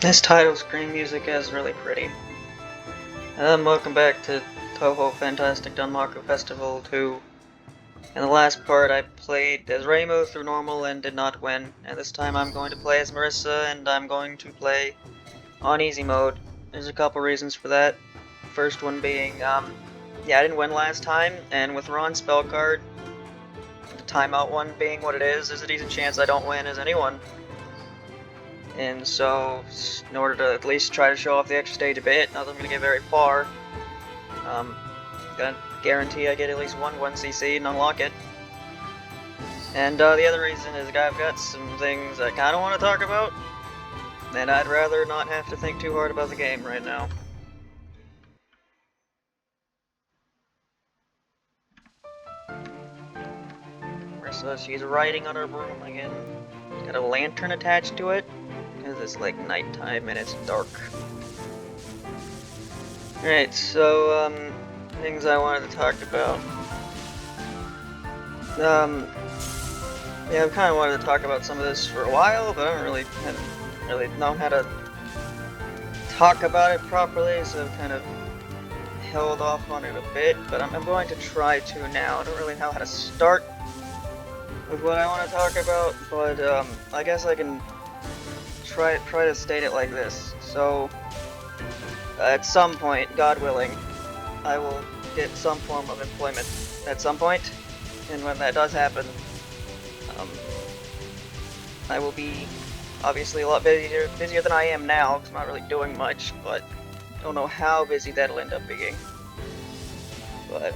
This title screen music is really pretty. Welcome back to TouHou Fantastic Danmaku Festival 2. In the last part I played as Rainbow through normal and did not win, and this time I'm going to play as Marisa and I'm going to play on easy mode. There's a couple reasons for that. First one being, I didn't win last time, and with Ron's spell card, the timeout one being what it is, there's a decent chance I don't win as anyone. And so, in order to at least try to show off the extra stage a bit, not that I'm going to get very far, gonna guarantee I get at least one 1cc and unlock it. And the other reason is I've got some things I kind of want to talk about, and I'd rather not have to think too hard about the game right now. Marisa, she's riding on her broom again. Got a lantern attached to it, because it's like nighttime and it's dark. Alright, so, things I wanted to talk about. Yeah, I've kind of wanted to talk about some of this for a while, but I haven't really known how to talk about it properly, so I've kind of held off on it a bit, but I'm going to try to now. I don't really know how to start with what I want to talk about, but I guess I can try to state it like this. So, at some point, God willing, I will get some form of employment at some point, and when that does happen, I will be obviously a lot busier than I am now, because I'm not really doing much, but I don't know how busy that'll end up being. But,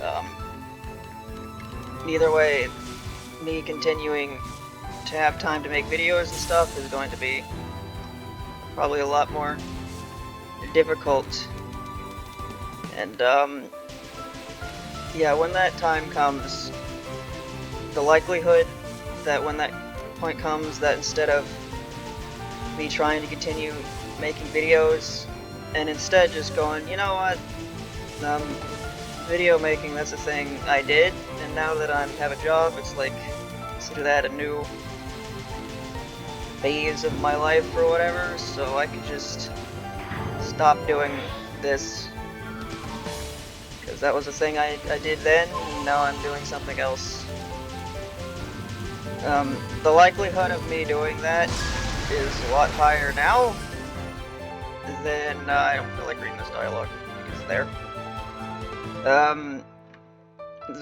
either way, me continuing to have time to make videos and stuff is going to be probably a lot more difficult. And, yeah, when that time comes, the likelihood that when that point comes that instead of me trying to continue making videos and instead just going, you know what, video making, that's a thing I did, and now that I have a job, it's like, consider that a new phase of my life or whatever, so I could just stop doing this, because that was a thing I did then, and now I'm doing something else. The likelihood of me doing that is a lot higher now than, I don't feel like reading this dialogue, it's there.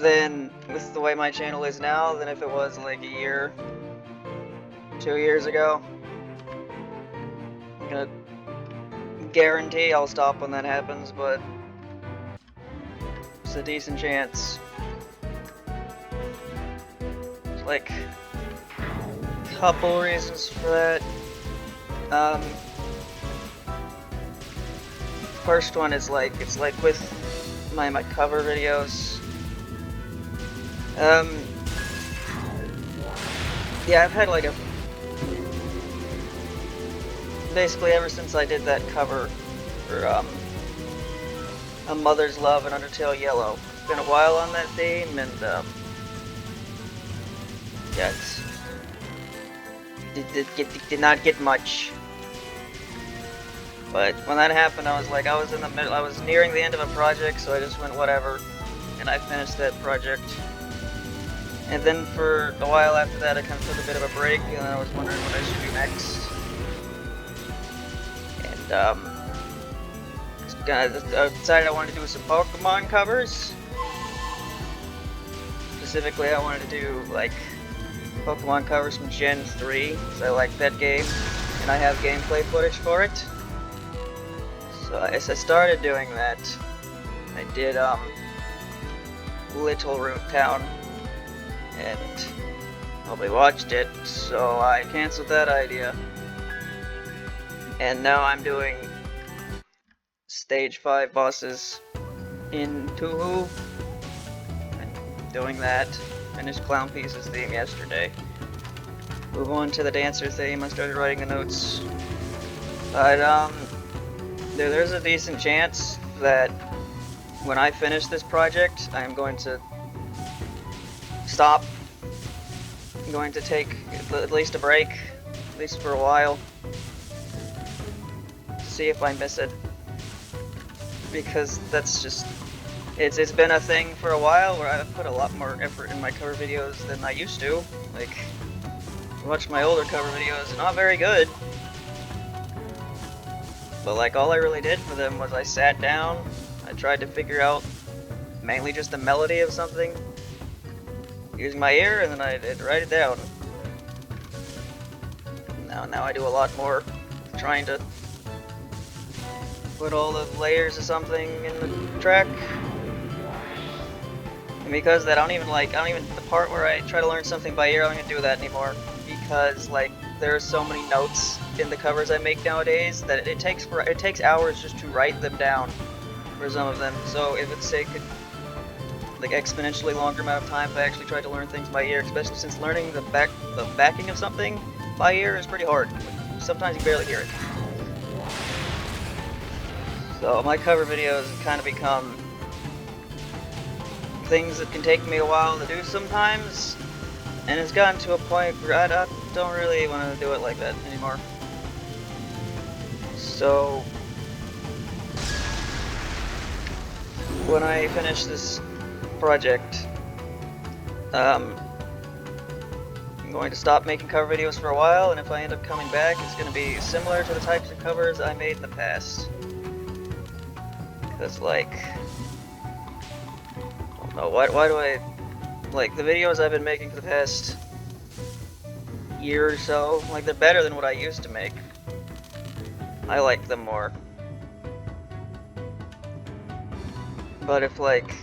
Then with the way my channel is now, than if it was like a year, 2 years ago. I'm gonna guarantee I'll stop when that happens, but it's a decent chance. There's like a couple reasons for that. First one is like, it's like with my cover videos. Yeah, I've had like basically ever since I did that cover for A Mother's Love and Undertale Yellow. It's been a while on that theme, and yeah, did not get much. But when that happened, I was like, I was nearing the end of a project, so I just went whatever, and I finished that project. And then for a while after that, I kind of took a bit of a break, and I was wondering what I should do next. And I decided I wanted to do some Pokemon covers. Specifically, I wanted to do like Pokemon covers from Gen 3, because I like that game, and I have gameplay footage for it. So as I started doing that, I did Little Root Town, and nobody watched it, so I canceled that idea. And now I'm doing Stage 5 bosses in TouHou. I'm doing that. Finished Clown Piece's theme yesterday. Move on to the dancer theme. I started writing the notes. But there's a decent chance that when I finish this project, I'm going to stop. I'm going to take at least a break, at least for a while. see if I miss it. Because that's just... It's been a thing for a while where I've put a lot more effort in my cover videos than I used to. Like, watch my older cover videos, they're not very good. But like, all I really did for them was I sat down, I tried to figure out mainly just the melody of something using my ear, and then I'd write it down. Now I do a lot more trying to put all the layers of something in the track. And because of that, I don't even the part where I try to learn something by ear, I don't even do that anymore. Because like, there are so many notes in the covers I make nowadays that it takes hours just to write them down for some of them. So it would take like exponentially longer amount of time if I actually tried to learn things by ear, especially since learning the backing of something by ear is pretty hard. Sometimes you barely hear it. So my cover videos have kind of become things that can take me a while to do sometimes, and it's gotten to a point where I don't really want to do it like that anymore. So when I finish this project, I'm going to stop making cover videos for a while, and if I end up coming back, it's going to be similar to the types of covers I made in the past. Because like, I don't know, why do I, like, the videos I've been making for the past year or so, like, they're better than what I used to make. I like them more. But if like,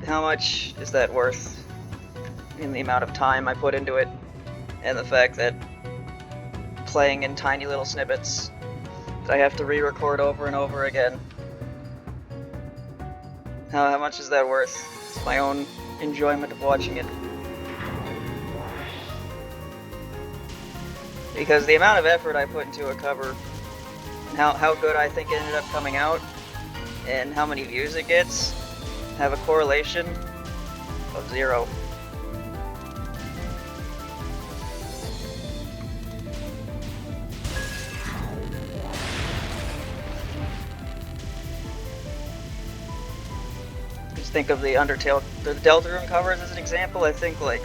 how much is that worth in the amount of time I put into it, and the fact that playing in tiny little snippets that I have to re-record over and over again? How much is that worth? It's my own enjoyment of watching it. Because the amount of effort I put into a cover, and how good I think it ended up coming out, and how many views it gets, have a correlation of 0. Just think of the Undertale, the Deltarune covers as an example. I think like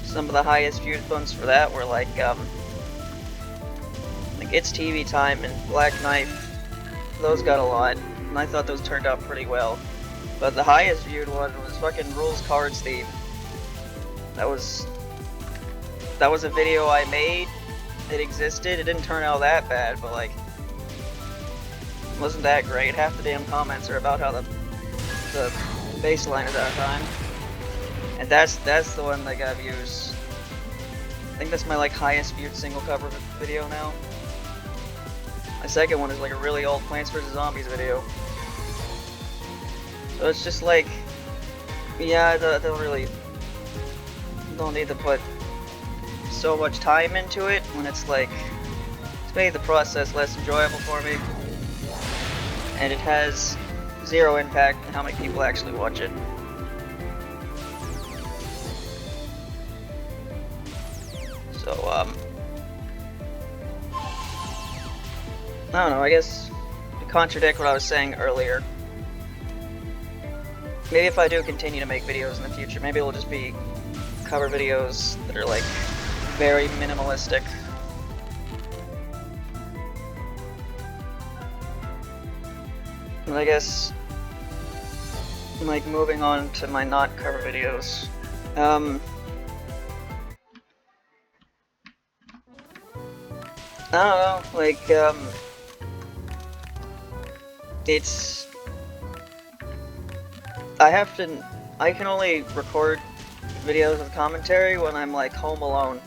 some of the highest viewed ones for that were like It's TV Time and Black Knife. Those got a lot, and I thought those turned out pretty well. But the highest viewed one was fucking Rules Cards Theme. That was a video I made. It existed. It didn't turn out that bad, but like, it wasn't that great. Half the damn comments are about how the baseline is out of time, and that's the one that got views. I think that's my like highest viewed single cover video now. My second one is like a really old Plants vs. Zombies video. So it's just like, yeah, I don't need to put so much time into it when it's like, it's made the process less enjoyable for me, and it has 0 impact on how many people actually watch it. So, I don't know, I guess to contradict what I was saying earlier, maybe if I do continue to make videos in the future, maybe it'll just be cover videos that are like very minimalistic. And I guess, like, moving on to my not cover videos, I don't know, like, it's, I can only record videos with commentary when I'm like home alone,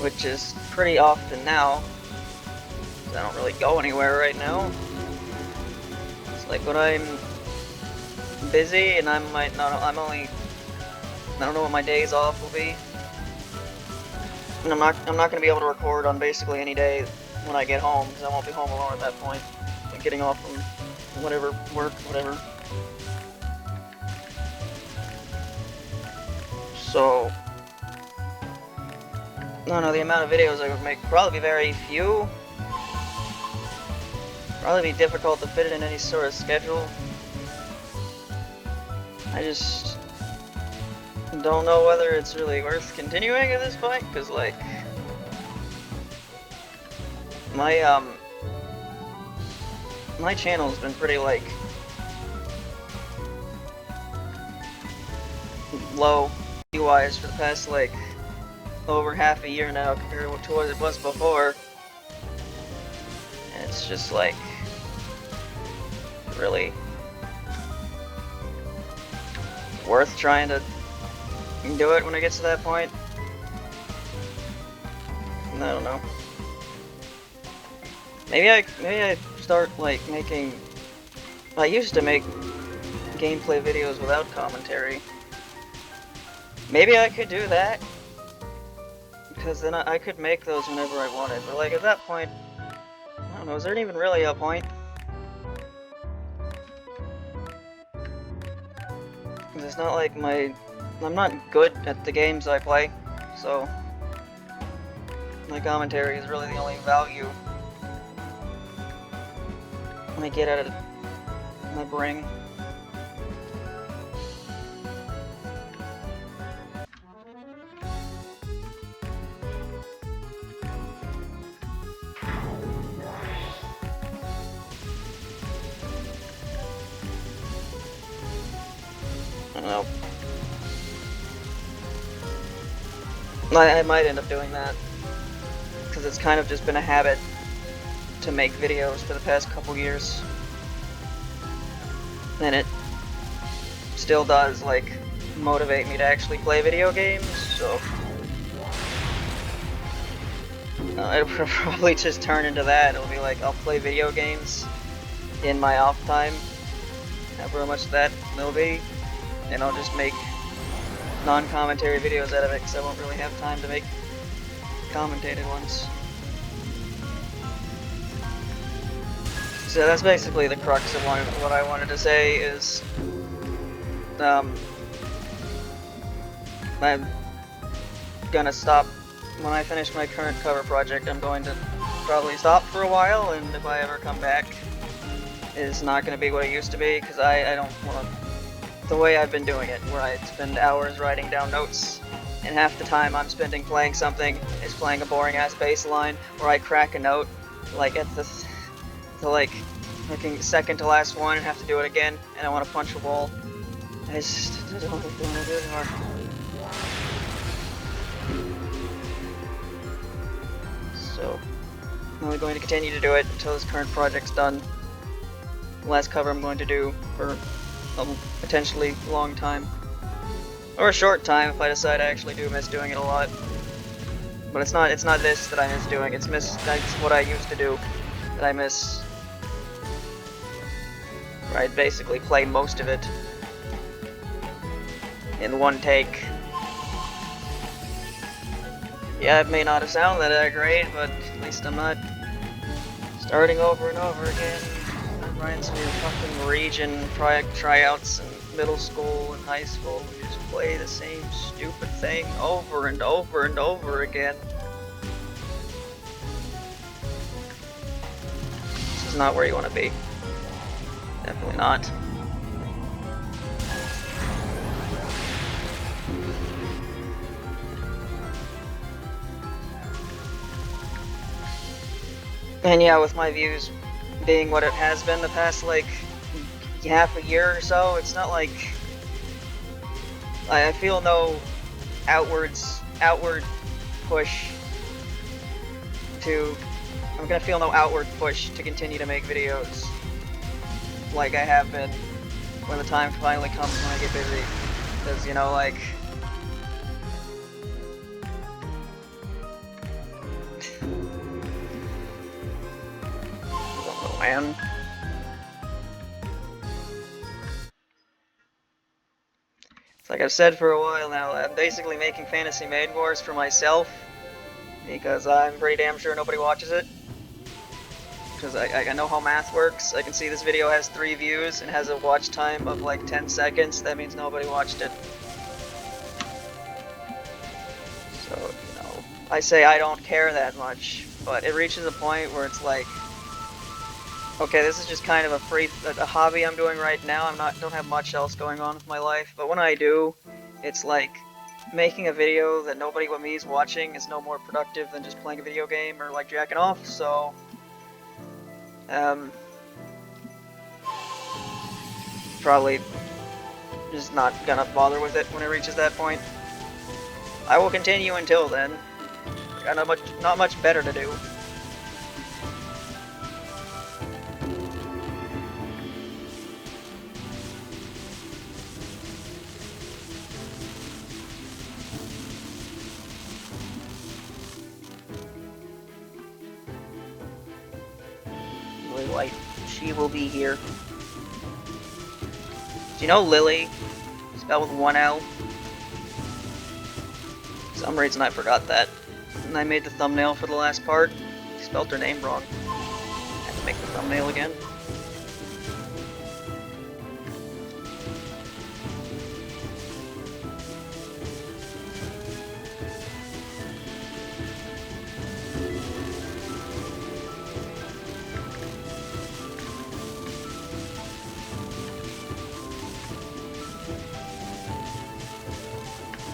which is pretty often now, because I don't really go anywhere right now. It's like when I'm busy and I don't know what my days off will be, and I'm not gonna be able to record on basically any day when I get home, because I won't be home alone at that point, like getting off from whatever, work, whatever. So I don't know, the amount of videos I would make would probably be very few. Probably be difficult to fit it in any sort of schedule. I just don't know whether it's really worth continuing at this point, because like my channel's been pretty like low view-wise for the past like over half a year now compared to what it was before. And it's just like really worth trying to do it when it gets to that point. I don't know. Maybe I start like making. I used to make gameplay videos without commentary. Maybe I could do that, because then I could make those whenever I wanted. But like at that point, I don't know. Is there even really a point? Because it's not like I'm not good at the games I play, so my commentary is really the only value I get out of my bring. I don't know. I might end up doing that, because it's kind of just been a habit to make videos for the past couple years. And it still does, like, motivate me to actually play video games, so it'll probably just turn into that. It'll be like, I'll play video games in my off time, however much that will be, and I'll just make non-commentary videos out of it, because I won't really have time to make commentated ones. So that's basically the crux of what I wanted to say is, I'm gonna stop when I finish my current cover project. I'm going to probably stop for a while, and if I ever come back, it's not going to be what it used to be, because I don't want to, the way I've been doing it, where I spend hours writing down notes, and half the time I'm spending playing something is playing a boring ass bass line, where I crack a note, like at the like looking second to last one and have to do it again, and I want to punch a wall. I just don't want to do it anymore. So I'm only going to continue to do it until this current project's done. The last cover I'm going to do for a potentially long time, or a short time if I decide I actually do miss doing it a lot. But it's not this that I miss doing. It's what I used to do that I miss. Where I'd basically play most of it in one take. Yeah, it may not have sounded that great, but at least I'm not starting over and over again. That reminds me of fucking region tryouts in middle school and high school. You just play the same stupid thing over and over and over again. This is not where you want to be. Definitely not. And yeah, with my views being what it has been the past like half a year or so, it's not like I feel no outward push to. I'm gonna feel no outward push to continue to make videos like I have been when the time finally comes when I get busy. Because, you know, like, I don't know, man. It's like I've said for a while now, I'm basically making Fantasy Maid Wars for myself, because I'm pretty damn sure nobody watches it. Because I know how math works. I can see this video has 3 views and has a watch time of like 10 seconds. That means nobody watched it. So, you know, I say I don't care that much, but it reaches a point where it's like, okay, this is just kind of a hobby I'm doing right now. Don't have much else going on with my life, but when I do, it's like making a video that nobody but me is watching is no more productive than just playing a video game or like jacking off. So, probably just not gonna bother with it when it reaches that point. I will continue until then. I got not much better to do. Lily, she will be here. Do you know Lily? Spelled with one L. For some reason I forgot that. And I made the thumbnail for the last part. Spelled her name wrong. I had to make the thumbnail again.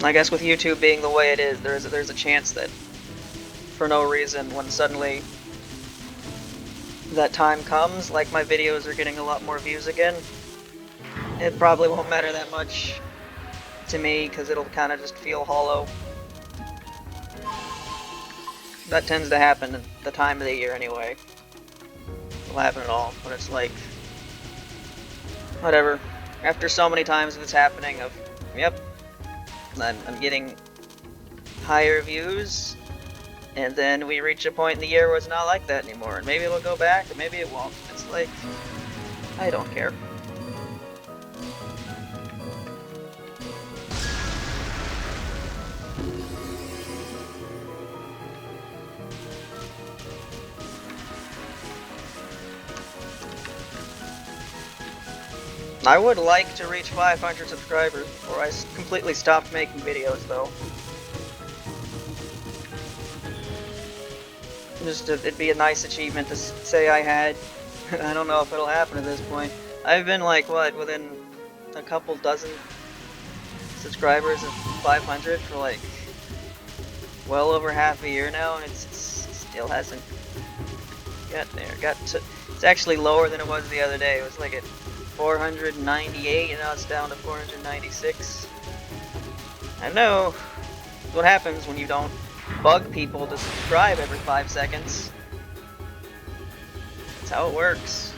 I guess with YouTube being the way it is, there's a chance that for no reason, when suddenly that time comes, like my videos are getting a lot more views again, it probably won't matter that much to me because it'll kind of just feel hollow. That tends to happen at the time of the year anyway. It'll happen at all, when it's like, whatever. After so many times of it's happening, yep, I'm getting higher views, and then we reach a point in the year where it's not like that anymore, and maybe it'll go back, or maybe it won't. It's like, I don't care. I would like to reach 500 subscribers before I completely stopped making videos, though. It'd be a nice achievement to say I had. I don't know if it'll happen at this point. I've been like, what, within a couple dozen subscribers of 500 for like well over half a year now, and it still hasn't got there. It's actually lower than it was the other day. It was like at 498, and now it's down to 496. I know what happens when you don't bug people to subscribe every 5 seconds. That's how it works.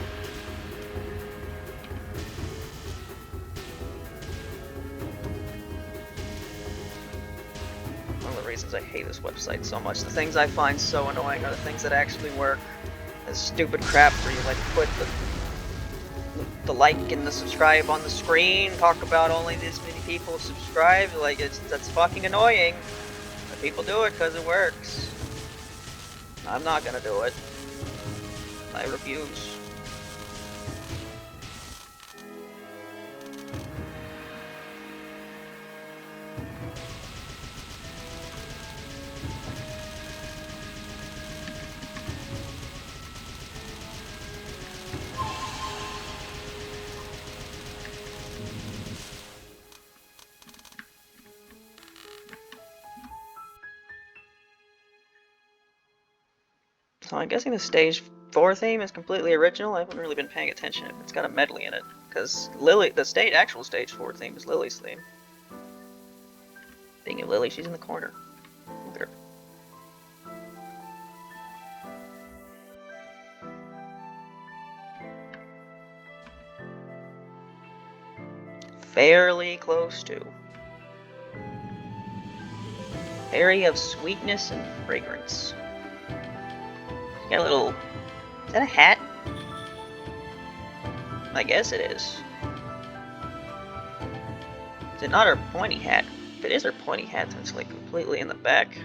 One of the reasons I hate this website so much, the things I find so annoying are the things that actually work. This stupid crap where you like put the like and the subscribe on the screen, talk about only this many people subscribe, like that's fucking annoying. But people do it because it works. I'm not gonna do it. I refuse. So I'm guessing the stage 4 theme is completely original. I haven't really been paying attention if it's got a medley in it, because the actual stage 4 theme is Lily's theme. Thinking of Lily, she's in the corner. Look at her. Fairly close to. Berry of sweetness and fragrance. Got a little... Is that a hat? I guess it is. Is it not her pointy hat? If it is her pointy hat, then it's like completely in the back.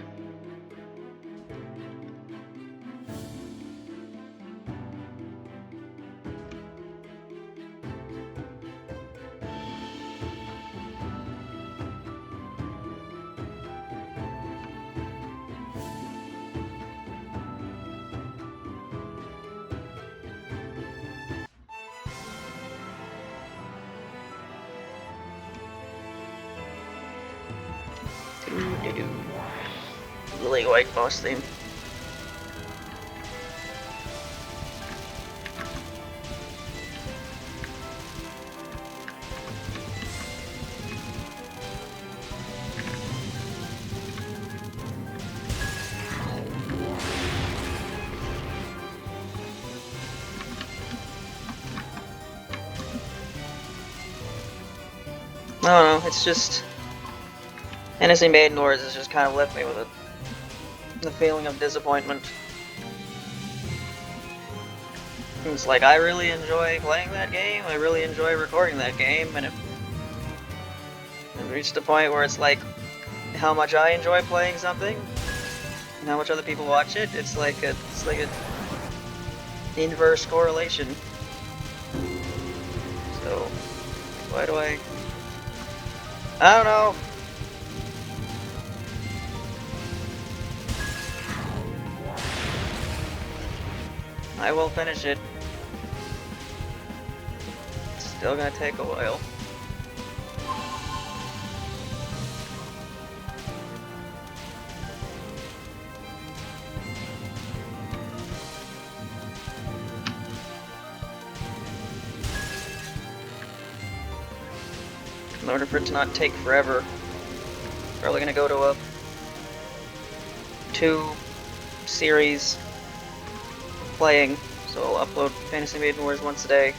Really white boss theme. I don't know, it's just... Fantasy Maiden Wars has just kind of left me with the feeling of disappointment. It's like, I really enjoy playing that game, I really enjoy recording that game, and it reached a point where it's like, how much I enjoy playing something, and how much other people watch it, it's like a inverse correlation. So, why do I don't know. I will finish it. It's still gonna take a while. In order for it to not take forever, probably gonna go to a 2-series playing, so I'll upload Fantasy Maiden Wars once a day.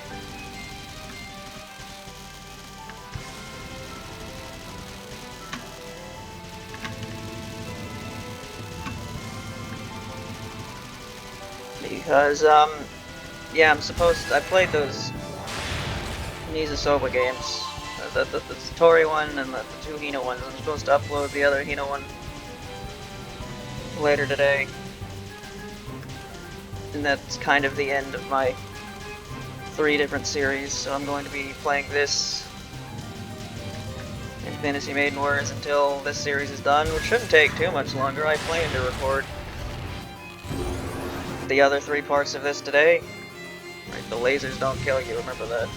Because, yeah, I played those Nizasoba games. The Satori one and the 2 Hina ones. I'm supposed to upload the other Hina one later today. And that's kind of the end of my 3 different series, so I'm going to be playing this in Fantasy Maiden Wars until this series is done, which shouldn't take too much longer. I plan to record the other 3 parts of this today. Right, the lasers don't kill you, remember that.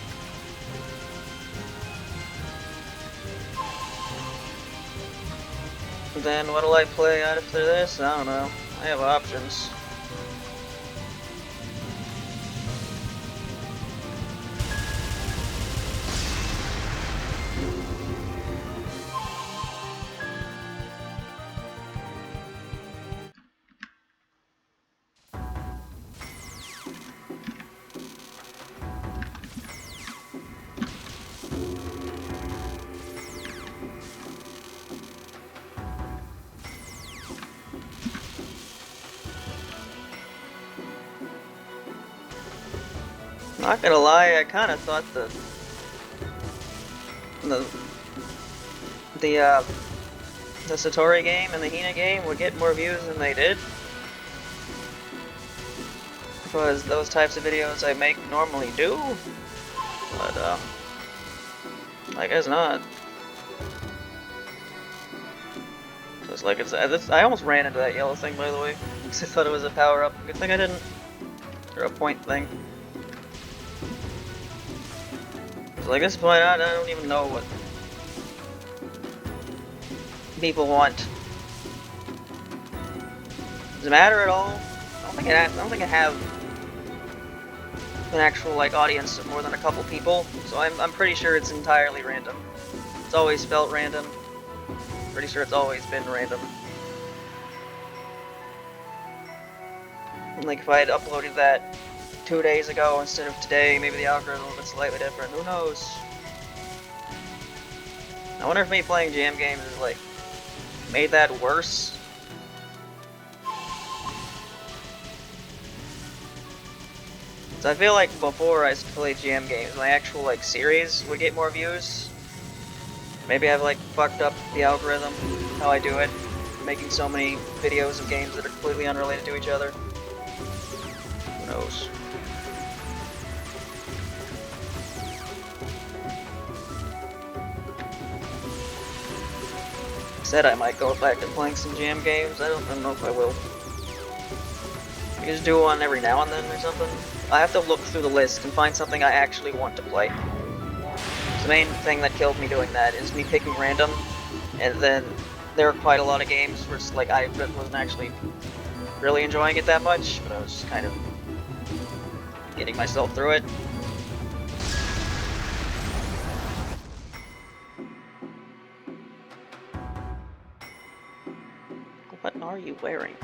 Then what'll I play after this? I don't know. I have options. Not gonna lie, I kind of thought the Satori game and the Hina game would get more views than they did, because those types of videos I make normally do, but I guess not. So it's like I almost ran into that yellow thing, by the way, because I thought it was a power up. Good thing I didn't, or a point thing. Like, at this point, I don't even know what people want. Does it matter at all? I don't think I have an actual like audience of more than a couple people, so I'm pretty sure it's entirely random. It's always felt random. Pretty sure it's always been random. And like if I had uploaded that 2 days ago instead of today, maybe the algorithm would have been slightly different. Who knows? I wonder if me playing jam games has like made that worse. So I feel like before I used to play jam games, my actual like series would get more views. Maybe I've like fucked up the algorithm, how I do it, making so many videos of games that are completely unrelated to each other. Who knows? Said I might go back to playing some jam games. I don't know if I will. I just do one every now and then or something. I have to look through the list and find something I actually want to play. The main thing that killed me doing that is me picking random, and then there are quite a lot of games where it's like I wasn't actually really enjoying it that much, but I was just kind of getting myself through it. What are you wearing?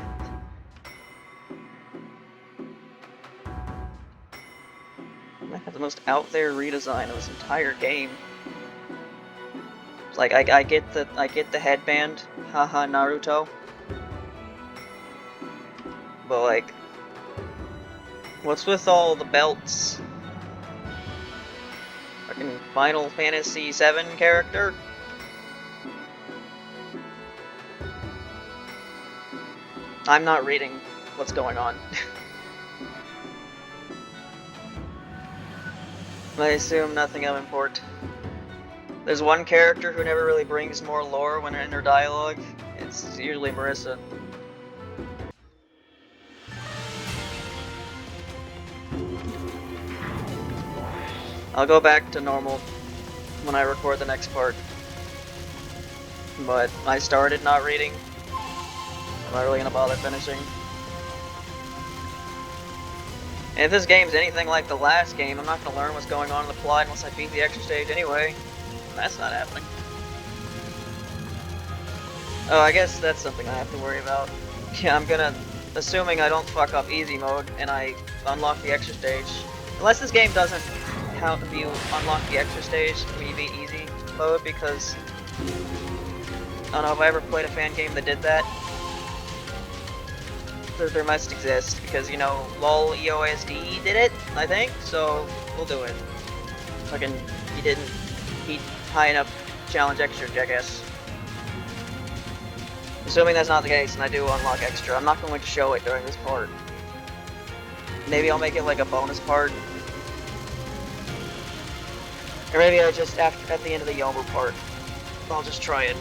I have the most out there redesign of this entire game. Like I get the headband, haha Naruto. But like, what's with all the belts? Fucking Final Fantasy VII character? I'm not reading what's going on. I assume nothing of import. There's one character who never really brings more lore when in her dialogue. It's usually Marisa. I'll go back to normal when I record the next part. But I started not reading. I'm not really gonna bother finishing. And if this game's anything like the last game, I'm not gonna learn what's going on in the plot unless I beat the extra stage anyway. That's not happening. Oh, I guess that's something I have to worry about. Yeah, I'm gonna... Assuming I don't fuck up easy mode and I unlock the extra stage. Unless this game doesn't count if you unlock the extra stage when you beat easy mode, because... I don't know if I ever played a fan game that did that. There must exist, because, you know, LOL EOSD did it, I think, so we'll do it. Fucking, he didn't beat high enough challenge extra, I guess. Assuming that's not the case, and I do unlock extra, I'm not going to show it during this part. Maybe I'll make it like a bonus part. Or maybe I just, at the end of the Yomu part, I'll just try it.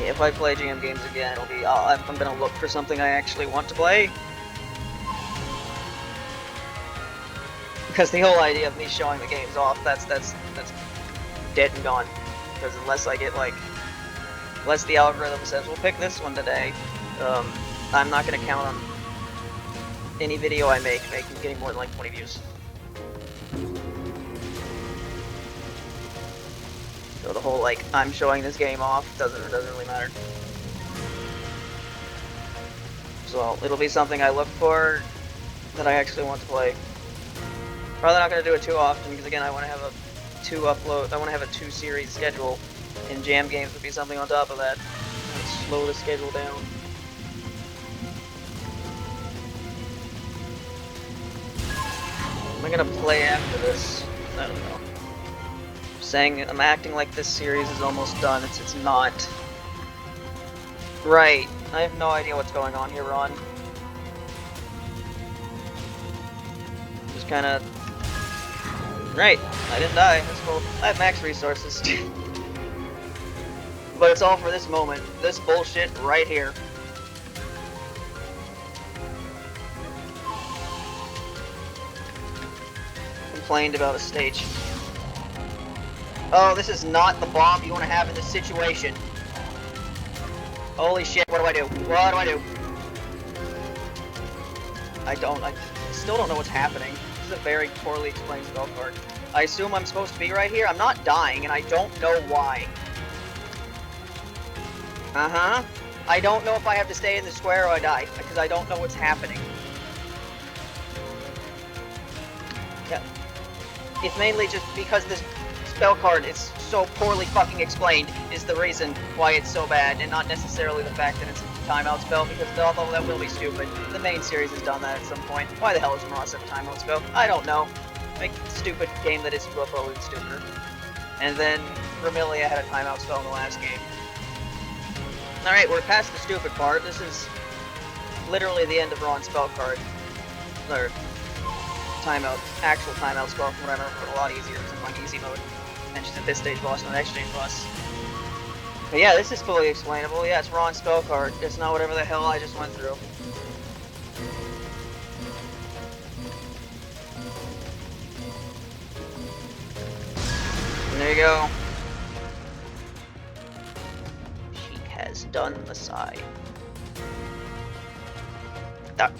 If I play GM games again, it'll be, I'm gonna look for something I actually want to play. Because the whole idea of me showing the games off, that's dead and gone. Because unless I get, like, unless the algorithm says, we'll pick this one today, I'm not gonna count on any video I make getting more than, like, 20 views. So the whole, like, I'm showing this game off doesn't really matter. So it'll be something I look for that I actually want to play. Probably not gonna do it too often because again I want to have a 2 series schedule, and jam games would be something on top of that. I'd slow the schedule down. Am I gonna play after this? I don't know. Saying I'm acting like this series is almost done. It's not. Right. I have no idea what's going on here, Ron. Just kinda... Right. I didn't die. That's cool. I have max resources. But it's all for this moment. This bullshit right here. Complained about a stage. Oh, this is not the bomb you want to have in this situation. Holy shit, what do I do? What do I do? I still don't know what's happening. This is a very poorly explained spell card. I assume I'm supposed to be right here? I'm not dying, and I don't know why. Uh-huh. I don't know if I have to stay in the square or I die, because I don't know what's happening. Yeah. It's mainly just because this spell card is so poorly fucking explained is the reason why it's so bad, and not necessarily the fact that it's a timeout spell, because although that will be stupid, the main series has done that at some point. Why the hell does Marisa have a timeout spell? I don't know. Make a stupid game that is probably stupider. And then Remilia had a timeout spell in the last game. Alright, we're past the stupid part. This is literally the end of Ron's spell card. Or timeout, actual timeout spell from what I remember, a lot easier. It's in like easy mode. And she's at this stage boss and the next stage boss. But yeah, this is fully explainable. Yeah, it's Ron's spell card. It's not whatever the hell I just went through. And there you go. She has done the side. Duck.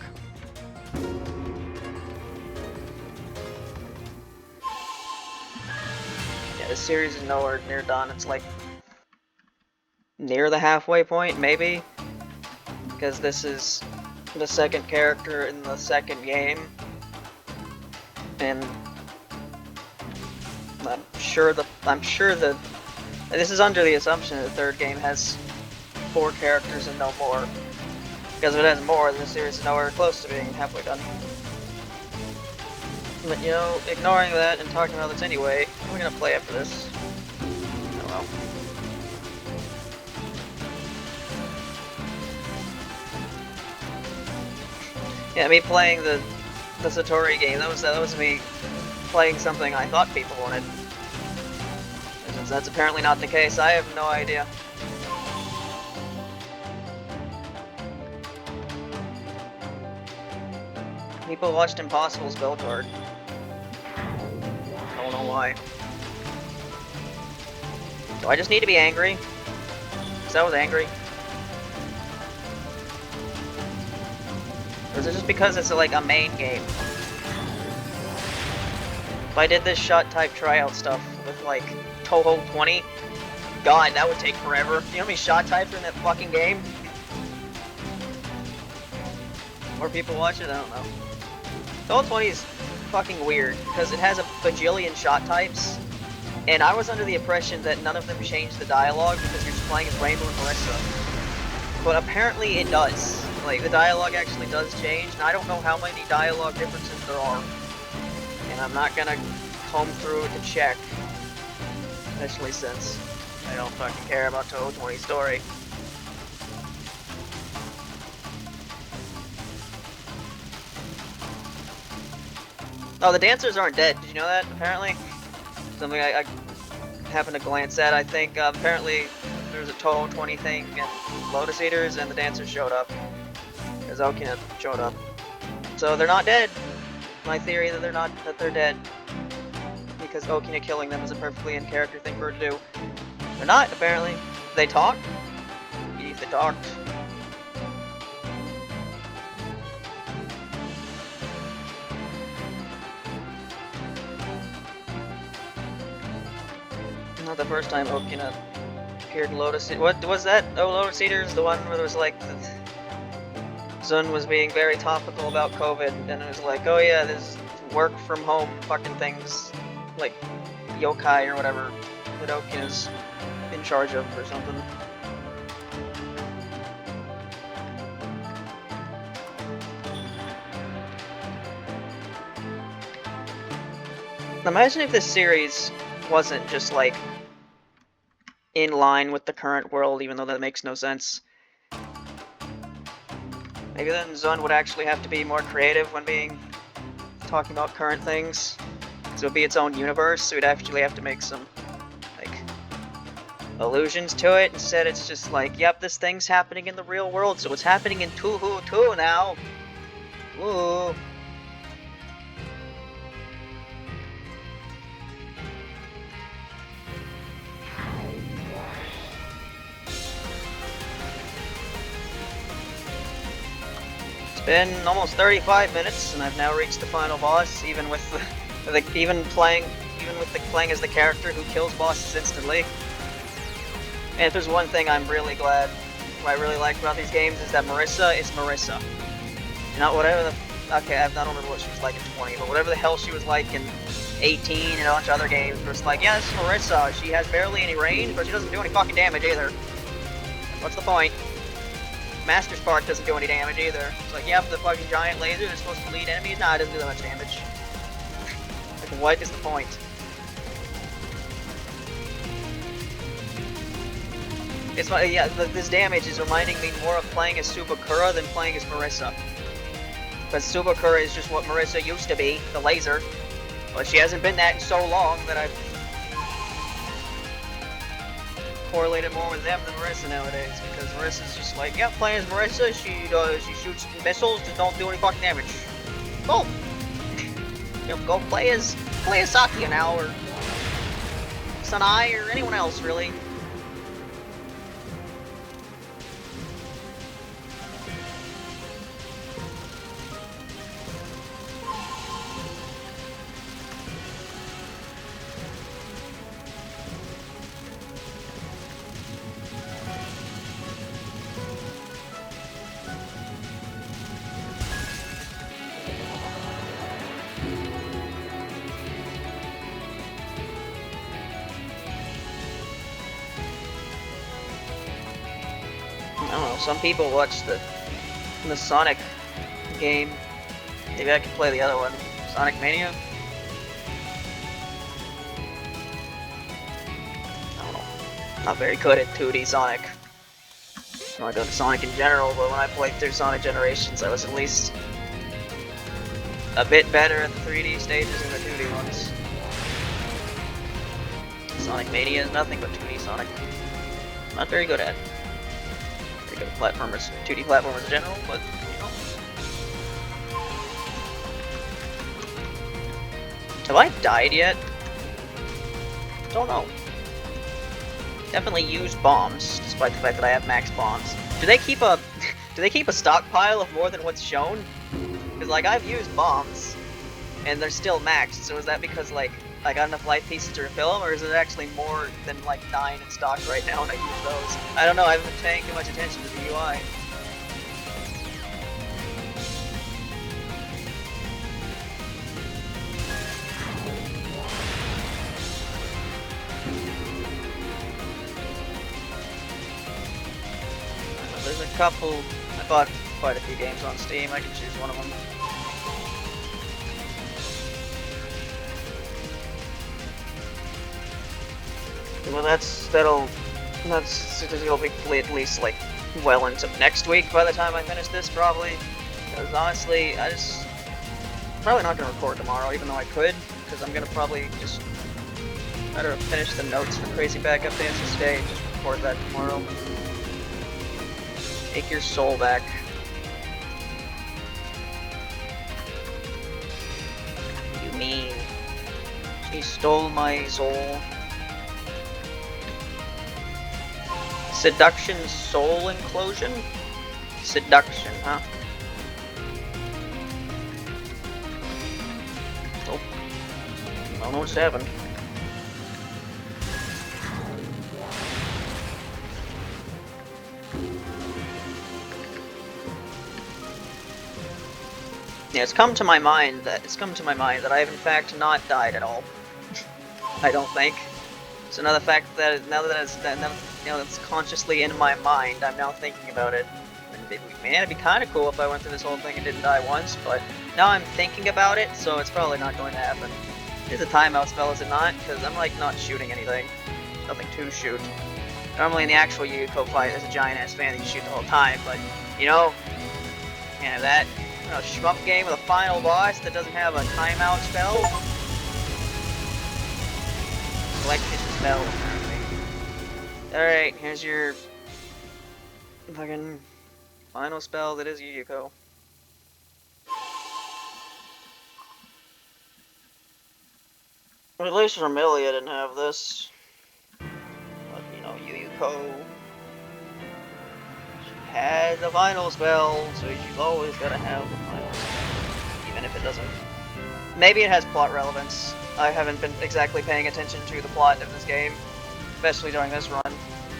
Yeah, the series is nowhere near done. It's like near the halfway point, maybe, because this is the second character in the second game, and I'm sure the this is under the assumption that the third game has 4 characters and no more, because if it has more, then the series is nowhere close to being halfway done. But you know, ignoring that and talking about this anyway, we're gonna play after this. Oh well. Yeah, me playing the Satori game, that was me playing something I thought people wanted. And since that's apparently not the case, I have no idea. People watched Impossible's spell card. I don't know why. Do I just need to be angry? Because I was angry. Or is it just because it's like a main game? If I did this shot type tryout stuff with like TouHou 20, God, that would take forever. You know how many shot types are in that fucking game? More people watch it? I don't know. TouHou 20 is fucking weird because it has a bajillion shot types, and I was under the impression that none of them changed the dialogue because you're just playing as Rainbow and Marisa. But apparently it does. Like, the dialogue actually does change, and I don't know how many dialogue differences there are. And I'm not gonna comb through to check. Especially since I don't fucking care about TouHou 20's story. Oh, the dancers aren't dead. Did you know that, apparently? Something I happened to glance at, I think. Apparently, there's a TouHou 20 thing in Lotus Eaters, and the dancers showed up. As Okina showed up. So they're not dead. My theory that they're dead. Because Okina killing them is a perfectly in-character thing for her to do. They're not, apparently. They talk? If they talked. Not the first time Okina appeared in Lotus Eaters. What was that? Oh, Lotus Eaters? The one where there was like Zun was being very topical about COVID, and it was like, oh yeah, this work from home fucking things, like yokai or whatever, that Okina's in charge of or something. Imagine if this series wasn't just like in line with the current world, even though that makes no sense. Maybe then Zun would actually have to be more creative when talking about current things. So it would be its own universe, so we'd actually have to make some, like, allusions to it. Instead, it's just like, yep, this thing's happening in the real world, so it's happening in TouHou too now. Ooh. Been almost 35 minutes, and I've now reached the final boss, even with playing as the character who kills bosses instantly. And if there's one thing I'm really glad, what I really like about these games, is that Marisa is Marisa. Not whatever the okay, I don't remember what she was like in 20, but whatever the hell she was like in 18 and a bunch of other games, where it's like, yeah, this is Marisa. She has barely any range, but she doesn't do any fucking damage either. What's the point? Master Spark doesn't do any damage either. It's like, yep, the fucking giant laser that's supposed to lead enemies, nah, it doesn't do that much damage. Like, what is the point? It's yeah, this damage is reminding me more of playing as Subakura than playing as Marisa. Because Subakura is just what Marisa used to be, the laser. But she hasn't been that in so long that I've... correlated more with them than Marisa nowadays, because Marisa's just like, yeah, playing as Marisa, she shoots missiles, just don't do any fucking damage. Go! You know, go play as Sakia now, or Sanai, or anyone else, really. I don't know, some people watch the Sonic game. Maybe I could play the other one. Sonic Mania? I don't know. Not very good at 2D Sonic. I'm not good at Sonic in general, but when I played through Sonic Generations, I was at least a bit better at the 3D stages than the 2D ones. Sonic Mania is nothing but 2D Sonic. Not very good at. Good platformers, 2D platformers in general, but you know. Have I died yet? Don't know. Definitely used bombs, despite the fact that I have max bombs. Do they keep a stockpile of more than what's shown? Because like I've used bombs, and they're still maxed. So is that because like I got enough life pieces to refill them, or is it actually more than like 9 in stock right now and I use those? I don't know, I haven't been paying too much attention to the UI. There's a couple, I bought quite a few games on Steam, I can choose one of them. Well, it'll be at least like well into next week by the time I finish this, probably. Because honestly, I'm probably not gonna record tomorrow, even though I could, because I'm gonna probably just try to finish the notes for Crazy Backup Dances today and just record that tomorrow. Take your soul back. What do you mean? She stole my soul. Seduction soul inclusion? Seduction, huh? Oh. I don't know what's happened. Yeah, it's come to my mind that I have in fact not died at all. I don't think. It's another fact that now that it's consciously in my mind, I'm now thinking about it. Man, it'd be kind of cool if I went through this whole thing and didn't die once, but now I'm thinking about it, so it's probably not going to happen. It's a timeout spell, is it not? Because I'm like not shooting anything. Nothing to shoot. Normally in the actual Yuko fight, there's a giant ass fan that you shoot the whole time, but you know, can't have that. A shmup game with a final boss that doesn't have a timeout spell. Selected spell, apparently. Alright, here's your fucking final spell that is Yuko. At least Vermilia didn't have this. But, you know, Yuko. She had the final spell, so she's always gotta have the final spell. Even if it doesn't. Maybe it has plot relevance. I haven't been exactly paying attention to the plot of this game, especially during this run.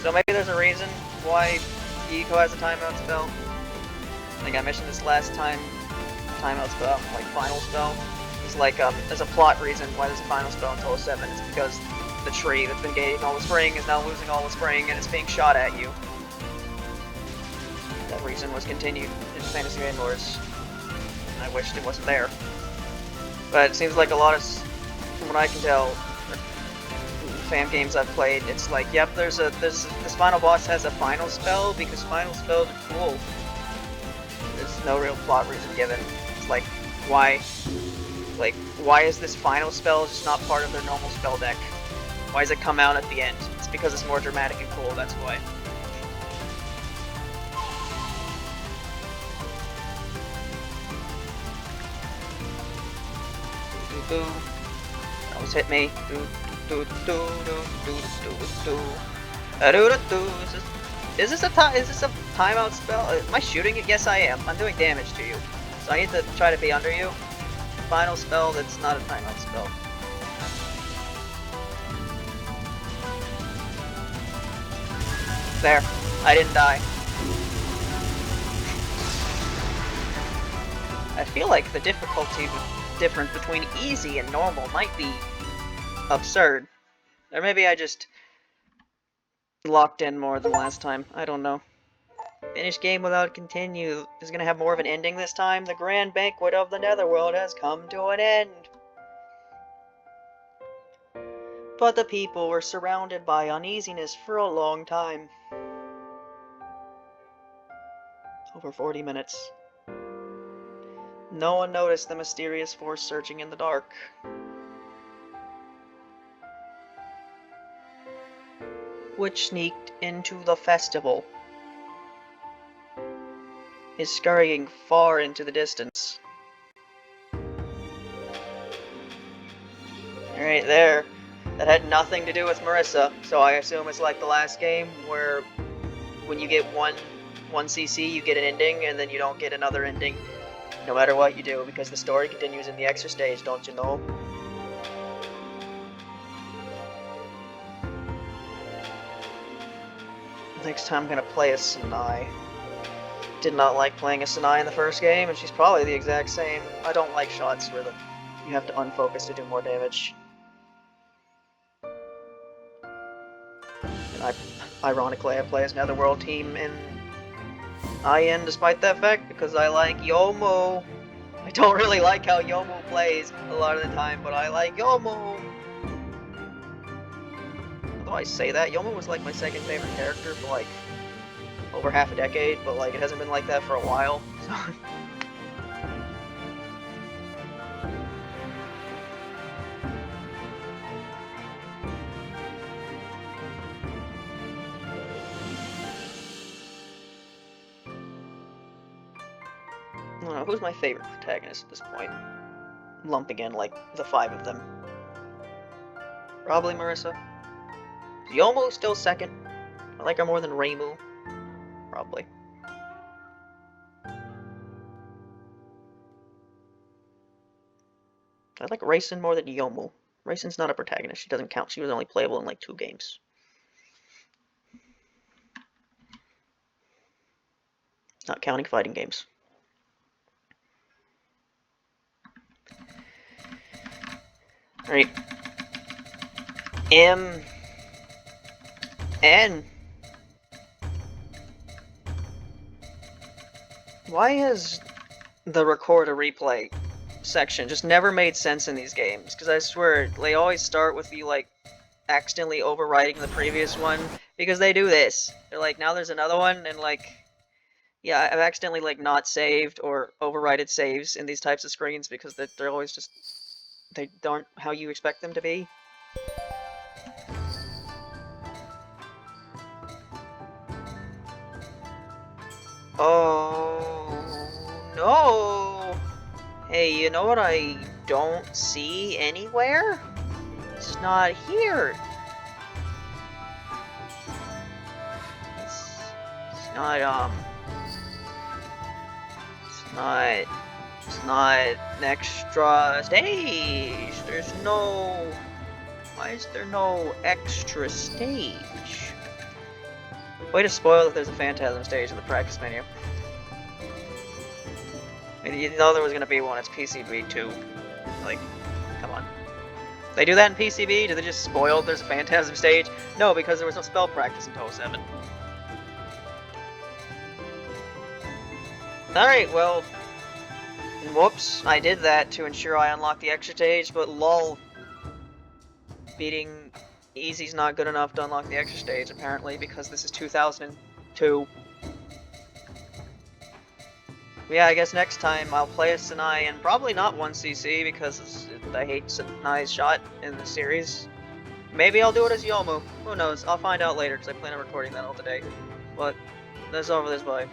So maybe there's a reason why Yuko has a timeout spell. I think I mentioned this last time. Timeout spell, like final spell. It's like, there's a plot reason why there's a final spell until 7. It's because the tree that's been gaining all the spring is now losing all the spring and it's being shot at you. That reason was continued in Fantasy Game Lords. I wished it wasn't there. But it seems like a lot of, from what I can tell, fan games I've played, it's like, yep, this final boss has a final spell because final spells are cool. There's no real plot reason given. It's like, why is this final spell just not part of their normal spell deck? Why does it come out at the end? It's because it's more dramatic and cool, that's why. Almost hit me. Is this a timeout spell? Am I shooting it? Yes, I am. I'm doing damage to you, so I need to try to be under you. Final spell that's not a timeout spell. There. I didn't die. I feel like the difficulty difference between easy and normal might be absurd. Or maybe I just locked in more than last time. I don't know. Finish game without continue. Is gonna have more of an ending this time. The grand banquet of the Netherworld has come to an end. But the people were surrounded by uneasiness for a long time. Over 40 minutes. No one noticed the mysterious force surging in the dark. Which sneaked into the festival. Is scurrying far into the distance. Right there. That had nothing to do with Marisa, so I assume it's like the last game where when you get one CC you get an ending and then you don't get another ending no matter what you do because the story continues in the extra stage, don't you know? Next time I'm gonna play a Sanai. Did not like playing a Sanai in the first game, and she's probably the exact same. I don't like shots where you have to unfocus to do more damage. And ironically, I play as Netherworld team in IN despite that fact, because I like Yomo. I don't really like how Yomo plays a lot of the time, but I like Yomo. Although I say that, Yomo was like my second favorite character for like over half a decade, but like it hasn't been like that for a while. So. I don't know, who's my favorite protagonist at this point? I'm lumping in like the 5 of them. Probably Marisa. Is Yomo still second? I like her more than Reimu. Probably. I like Raisin more than Yomu. Raisin's not a protagonist. She doesn't count. She was only playable in like 2 games. Not counting fighting games. Alright. M. N. Why has the record a replay section just never made sense in these games? Because I swear, they always start with you, like, accidentally overwriting the previous one. Because they do this. They're like, now there's another one, and like, yeah, I've accidentally, like, not saved or overwrited saves in these types of screens because they're always just, they aren't how you expect them to be. Oh, no! Hey, you know what I don't see anywhere? It's not here. It's not, it's not an extra stage. There's no, why is there no extra stage? Way to spoil that there's a Phantasm stage in the practice menu. You know there was gonna be one, it's PCB too. Like, come on. They do that in PCB? Do they just spoil there's a Phantasm stage? No, because there was no spell practice in TouHou 7. Alright, well, whoops, I did that to ensure I unlocked the extra stage, but lol. Beating Easy's not good enough to unlock the extra stage, apparently, because this is 2002. Yeah, I guess next time I'll play a Sanai, and probably not 1cc, because I hate Sanai's shot in the series. Maybe I'll do it as Yomu. Who knows? I'll find out later because I plan on recording that all today. But that's all for this. Bye.